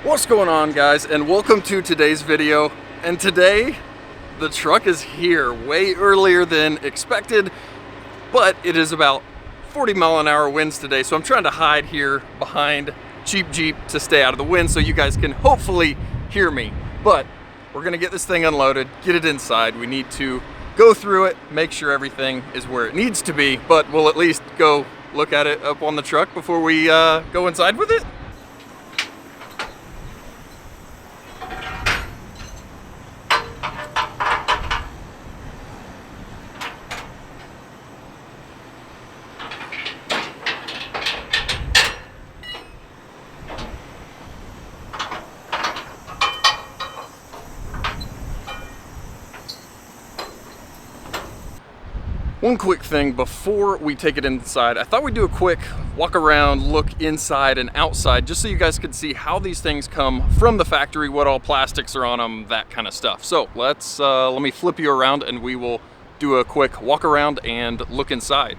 What's going on, guys, and welcome to today's video. And today the truck is here way earlier than expected, but it is about 40-mile-an-hour winds today, so I'm trying to hide here behind cheap Jeep to stay out of the wind so you guys can hopefully hear me. But we're gonna get this thing unloaded, get it inside. We need to go through it, make sure everything is where it needs to be, but we'll at least go look at it up on the truck before we go inside with it. One quick thing before we take it inside, I thought we'd do a quick walk around, look inside and outside, just so you guys could see how these things come from the factory, what all plastics are on them, that kind of stuff. So let me flip you around and we will do a quick walk around and look inside.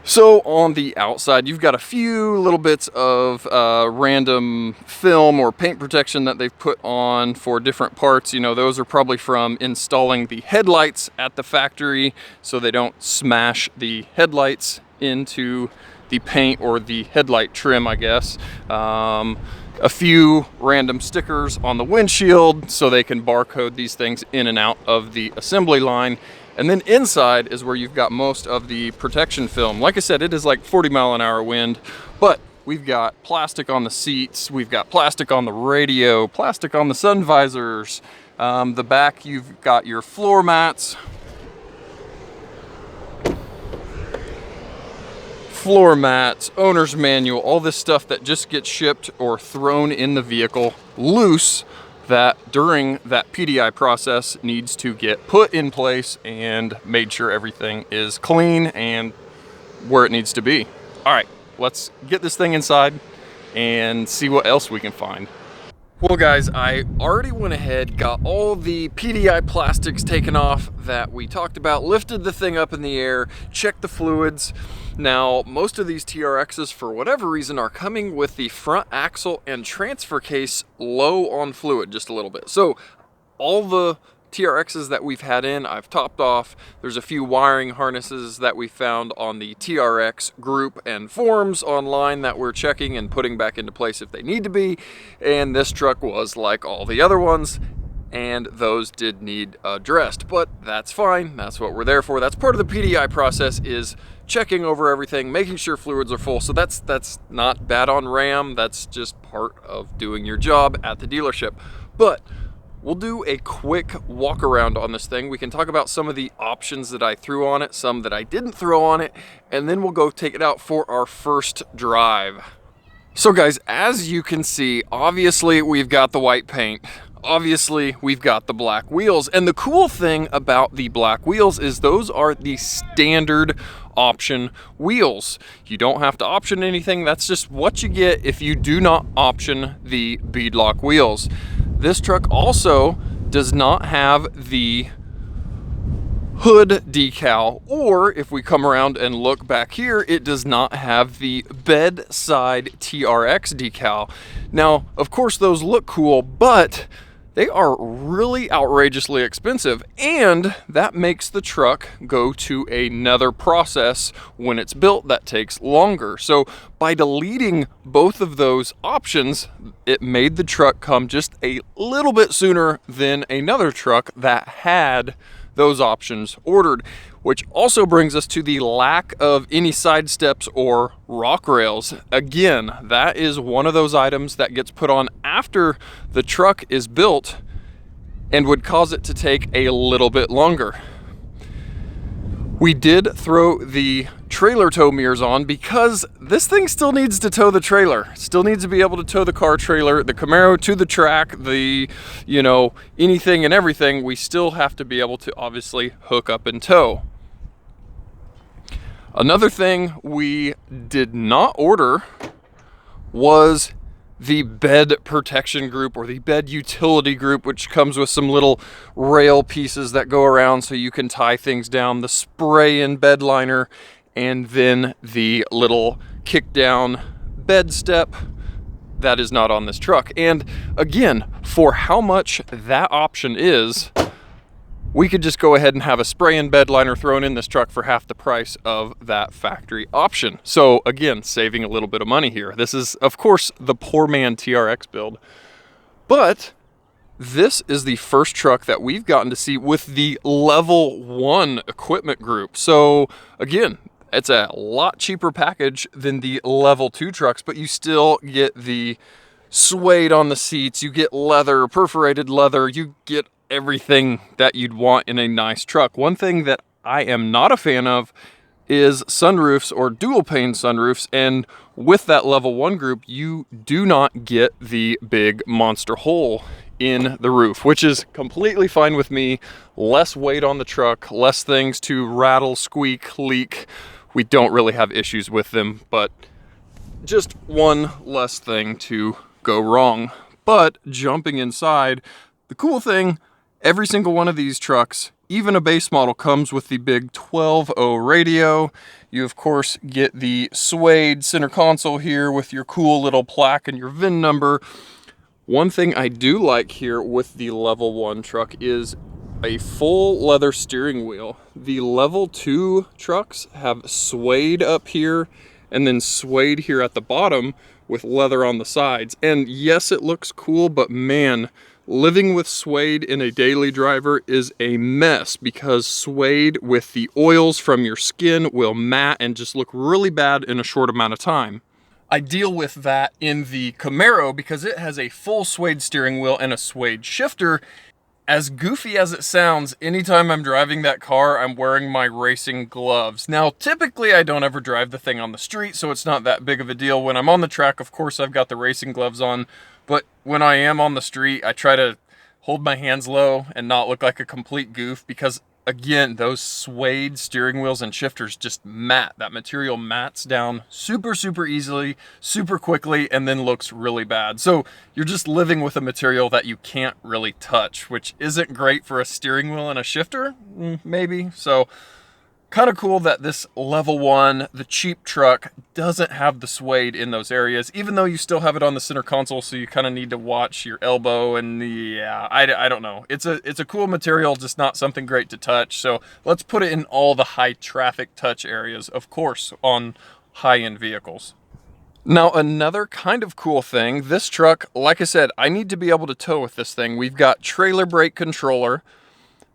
So on the outside, you've got a few little bits of random film or paint protection that they've put on for different parts. You know, those are probably from installing the headlights at the factory so they don't smash the headlights into the paint or the headlight trim, I guess. A few random stickers on the windshield so they can barcode these things in and out of the assembly line. And then inside is where you've got most of the protection film. Like I said, it is like 40-mile-an-hour wind, but we've got plastic on the seats, we've got plastic on the radio, plastic on the sun visors. The back, you've got your floor mats, owner's manual, all this stuff that just gets shipped or thrown in the vehicle loose, that during that PDI process needs to get put in place and made sure everything is clean and where it needs to be. All right, let's get this thing inside and see what else we can find. Well guys, I already went ahead, got all the PDI plastics taken off that we talked about, lifted the thing up in the air, checked the fluids. Now, most of these TRXs, for whatever reason, are coming with the front axle and transfer case low on fluid just a little bit. So all the TRXs that we've had in, I've topped off. There's a few wiring harnesses that we found on the TRX group and forums online that we're checking and putting back into place if they need to be. And this truck was like all the other ones, and those did need addressed, but that's fine. That's what we're there for. That's part of the PDI process, is checking over everything, making sure fluids are full. So that's not bad on Ram. That's just part of doing your job at the dealership. But we'll do a quick walk around on this thing. We can talk about some of the options that I threw on it, some that I didn't throw on it, and then we'll go take it out for our first drive. So guys, as you can see, obviously we've got the white paint. Obviously we've got the black wheels. And the cool thing about the black wheels is those are the standard option wheels. You don't have to option anything. That's just what you get if you do not option the beadlock wheels. This truck also does not have the hood decal, or if we come around and look back here, it does not have the bedside TRX decal. Now, of course, those look cool, but they are really outrageously expensive, and that makes the truck go to another process when it's built that takes longer. So by deleting both of those options, it made the truck come just a little bit sooner than another truck that had those options ordered, which also brings us to the lack of any side steps or rock rails. Again, that is one of those items that gets put on after the truck is built and would cause it to take a little bit longer. We did throw the trailer tow mirrors on because this thing still needs to tow the trailer. Still needs to be able to tow the car trailer, the Camaro to the track, anything and everything. We still have to be able to obviously hook up and tow. Another thing we did not order was the bed protection group, or the bed utility group, which comes with some little rail pieces that go around so you can tie things down, the spray in bed liner, and then the little kick down bed step that is not on this truck. And again, for how much that option is, we could just go ahead and have a spray-in bed liner thrown in this truck for half the price of that factory option. So again, saving a little bit of money here. This is, of course, the poor man TRX build, but this is the first truck that we've gotten to see with the level 1 equipment group. So again, it's a lot cheaper package than the level 2 trucks, but you still get the suede on the seats, you get leather, perforated leather, you get everything that you'd want in a nice truck. One thing that I am not a fan of is sunroofs or dual pane sunroofs, and with that level 1 group, you do not get the big monster hole in the roof, which is completely fine with me. Less weight on the truck, less things to rattle, squeak, leak. We don't really have issues with them, but just one less thing to go wrong. But jumping inside, the cool thing, every single one of these trucks, even a base model, comes with the big 12.0 radio. You of course get the suede center console here with your cool little plaque and your VIN number. One thing I do like here with the level 1 truck is a full leather steering wheel. The level 2 trucks have suede up here and then suede here at the bottom with leather on the sides. And yes, it looks cool, but man, living with suede in a daily driver is a mess, because suede with the oils from your skin will matte and just look really bad in a short amount of time. I deal with that in the Camaro because it has a full suede steering wheel and a suede shifter. As goofy as it sounds, anytime I'm driving that car, I'm wearing my racing gloves. Now, typically I don't ever drive the thing on the street, so it's not that big of a deal. When I'm on the track, of course, I've got the racing gloves on, but when I am on the street, I try to hold my hands low and not look like a complete goof, because again, those suede steering wheels and shifters just matte. That material mattes down super, super easily, super quickly, and then looks really bad. So you're just living with a material that you can't really touch, which isn't great for a steering wheel and a shifter, maybe. So kind of cool that this level 1, the cheap truck, doesn't have the suede in those areas, even though you still have it on the center console, so you kind of need to watch your elbow. And yeah, I don't know. It's a cool material, just not something great to touch. So let's put it in all the high traffic touch areas, of course, on high-end vehicles. Now, another kind of cool thing, this truck, like I said, I need to be able to tow with this thing. We've got trailer brake controller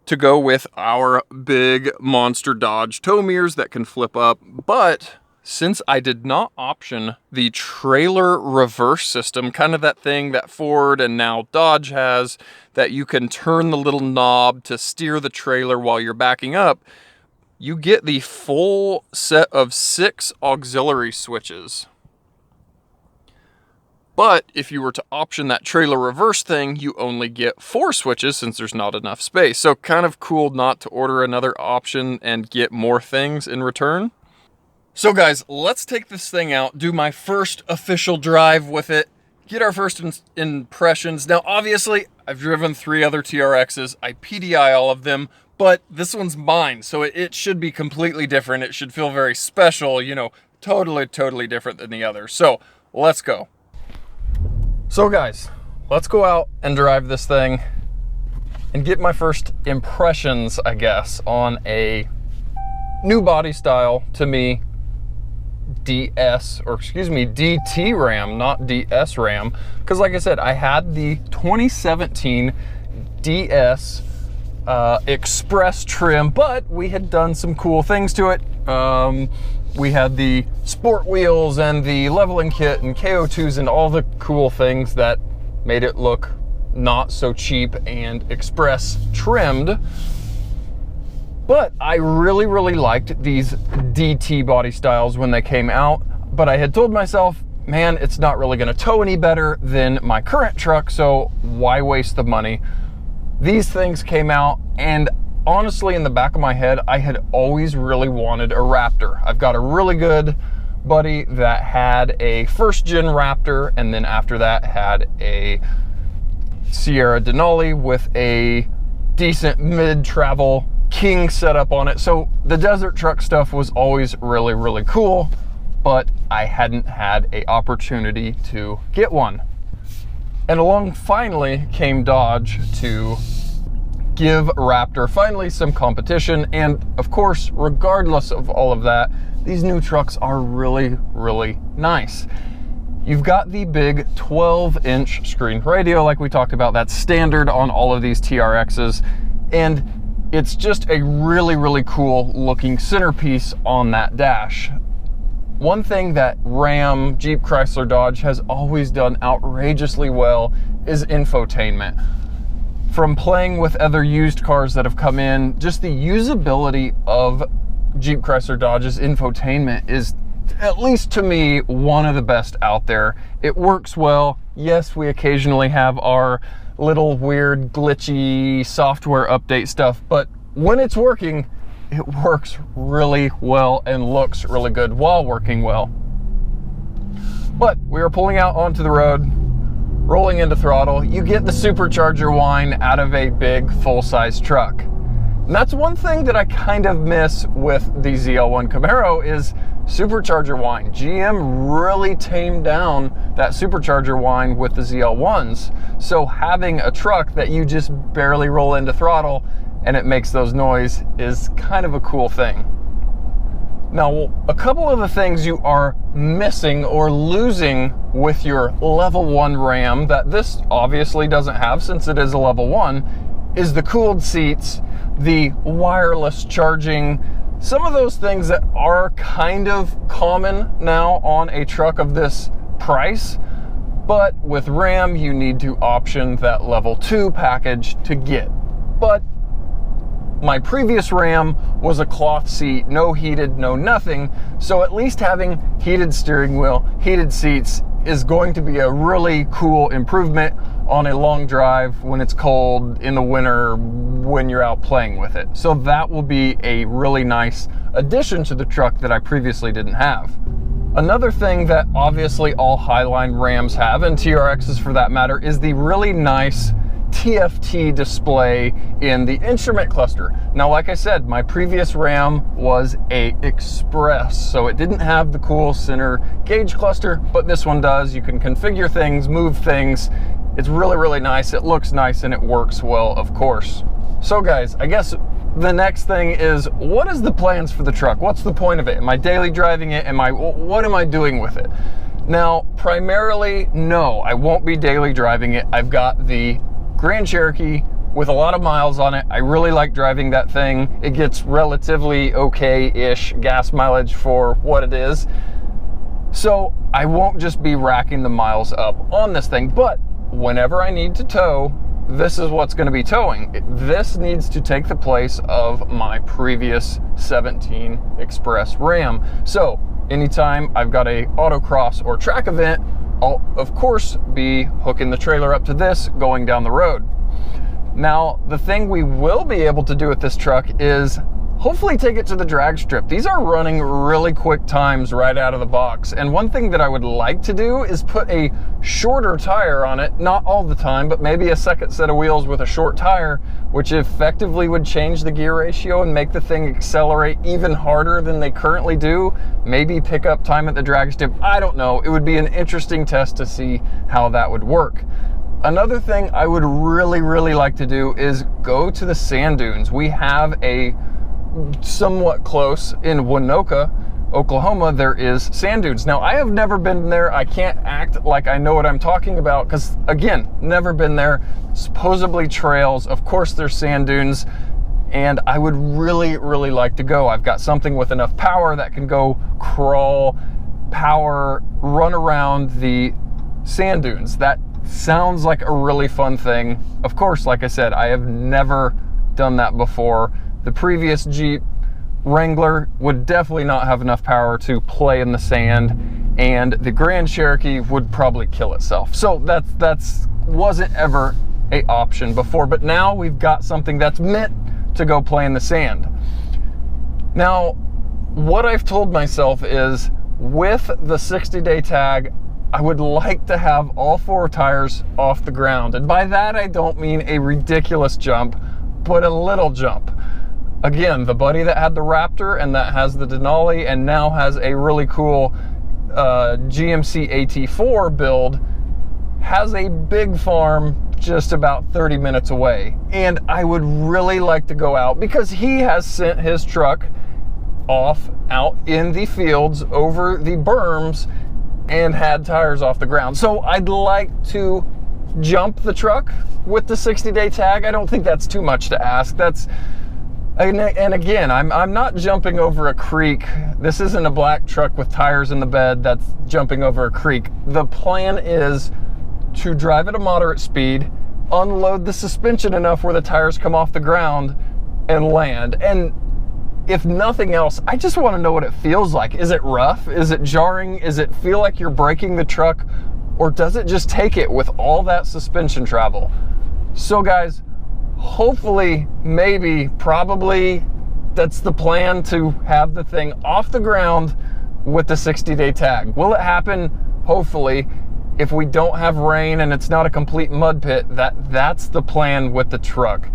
to go with our big monster Dodge tow mirrors that can flip up. But since I did not option the trailer reverse system, kind of that thing that Ford and now Dodge has, that you can turn the little knob to steer the trailer while you're backing up, you get the full set of 6 auxiliary switches. But if you were to option that trailer reverse thing, you only get 4 switches since there's not enough space. So kind of cool not to order another option and get more things in return. So guys, let's take this thing out, do my first official drive with it, get our first impressions. Now, obviously, I've driven 3 other TRXs. I PDI all of them, but this one's mine, so it should be completely different. It should feel very special, you know, totally different than the others. So let's go. So guys, let's go out and drive this thing and get my first impressions, I guess, on a new body style, to me, DT Ram, not DS Ram. Because like I said, I had the 2017 DS Express trim, but we had done some cool things to it. We had the sport wheels and the leveling kit and KO2s and all the cool things that made it look not so cheap and express trimmed. But I really liked these DT body styles when they came out. But I had told myself, man, it's not really gonna tow any better than my current truck, so why waste the money? These things came out, and honestly, in the back of my head, I had always really wanted a Raptor. I've got a really good buddy that had a first gen Raptor, and then after that had a Sierra Denali with a decent mid-travel King setup on it. So the desert truck stuff was always really cool, but I hadn't had an opportunity to get one. And along finally came Dodge to give Raptor finally some competition. And of course, regardless of all of that, these new trucks are really, really nice. You've got the big 12-inch screen radio like we talked about. That's standard on all of these TRXs. And it's just a really, really cool looking centerpiece on that dash. One thing that Ram, Jeep, Chrysler, Dodge has always done outrageously well is infotainment. From playing with other used cars that have come in, just the usability of Jeep, Chrysler, Dodge's infotainment is, at least to me, one of the best out there. It works well. Yes, we occasionally have our little weird glitchy software update stuff, but when it's working, it works really well and looks really good while working well. But we are pulling out onto the road, rolling into throttle. You get the supercharger whine out of a big full-size truck. And that's one thing that I kind of miss with the ZL1 Camaro is supercharger whine. GM really tamed down that supercharger whine with the ZL1s. So having a truck that you just barely roll into throttle and it makes those noise is kind of a cool thing. Now, a couple of the things you are missing or losing with your level 1 Ram that this obviously doesn't have since it is a level 1 is the cooled seats, the wireless charging, some of those things that are kind of common now on a truck of this price. But with Ram, you need to option that level 2 package to get. But my previous Ram was a cloth seat, no heated, no nothing. So at least having heated steering wheel, heated seats is going to be a really cool improvement on a long drive when it's cold in the winter when you're out playing with it. So that will be a really nice addition to the truck that I previously didn't have. Another thing that obviously all Highline Rams have, and TRXs for that matter, is the really nice TFT display in the instrument cluster. Now, like I said, my previous Ram was a Express, so it didn't have the cool center gauge cluster, but this one does. You can configure things, move things. It's really, really nice. It looks nice and it works well, of course. So guys, I guess the next thing is, what is the plans for the truck? What's the point of it? Am I daily driving it? What am I doing with it? Now, primarily, no, I won't be daily driving it. I've got the Grand Cherokee with a lot of miles on it. I really like driving that thing. It gets relatively okay-ish gas mileage for what it is. So I won't just be racking the miles up on this thing, but whenever I need to tow, this is what's going to be towing. This needs to take the place of my previous 17 Express Ram. So anytime I've got a autocross or track event, I'll of course be hooking the trailer up to this going down the road. Now, the thing we will be able to do with this truck is hopefully take it to the drag strip. These are running really quick times right out of the box. And one thing that I would like to do is put a shorter tire on it, not all the time, but maybe a second set of wheels with a short tire, which effectively would change the gear ratio and make the thing accelerate even harder than they currently do. Maybe pick up time at the drag strip. I don't know. It would be an interesting test to see how that would work. Another thing I would really, really like to do is go to the sand dunes. We have a somewhat close in Winoka, Oklahoma, there is sand dunes. Now, I have never been there. I can't act like I know what I'm talking about because, again, never been there. Supposedly trails. Of course, there's sand dunes, and I would really, really like to go. I've got something with enough power that can go crawl, power, run around the sand dunes. That sounds like a really fun thing. Of course, like I said, I have never done that before. The previous Jeep Wrangler would definitely not have enough power to play in the sand, and the Grand Cherokee would probably kill itself. So that's wasn't ever an option before, but now we've got something that's meant to go play in the sand. Now, what I've told myself is with the 60-day tag, I would like to have all 4 tires off the ground. And by that, I don't mean a ridiculous jump, but a little jump. Again, the buddy that had the Raptor and that has the Denali and now has a really cool GMC AT4 build has a big farm just about 30 minutes away. And I would really like to go out because he has sent his truck off out in the fields over the berms and had tires off the ground. So I'd like to jump the truck with the 60-day tag. I don't think that's too much to ask. And again, I'm not jumping over a creek. This isn't a black truck with tires in the bed that's jumping over a creek. The plan is to drive at a moderate speed, unload the suspension enough where the tires come off the ground and land. And if nothing else, I just want to know what it feels like. Is it rough? Is it jarring? Is it feel like you're braking the truck? Or does it just take it with all that suspension travel? So guys, hopefully, maybe, probably, that's the plan, to have the thing off the ground with the 60-day tag. Will it happen? Hopefully. If we don't have rain and it's not a complete mud pit, that's the plan with the truck.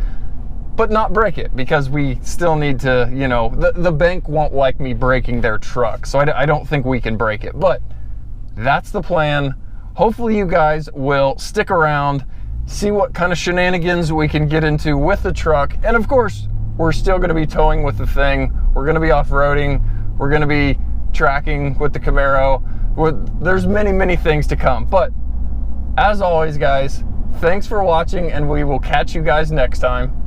But not break it, because we still need to, you know, the bank won't like me breaking their truck, so I don't think we can break it. But that's the plan. Hopefully you guys will stick around, see what kind of shenanigans we can get into with the truck. And of course, we're still going to be towing with the thing. We're going to be off-roading. We're going to be tracking with the Camaro. There's many things to come. But as always, guys, thanks for watching, and we will catch you guys next time.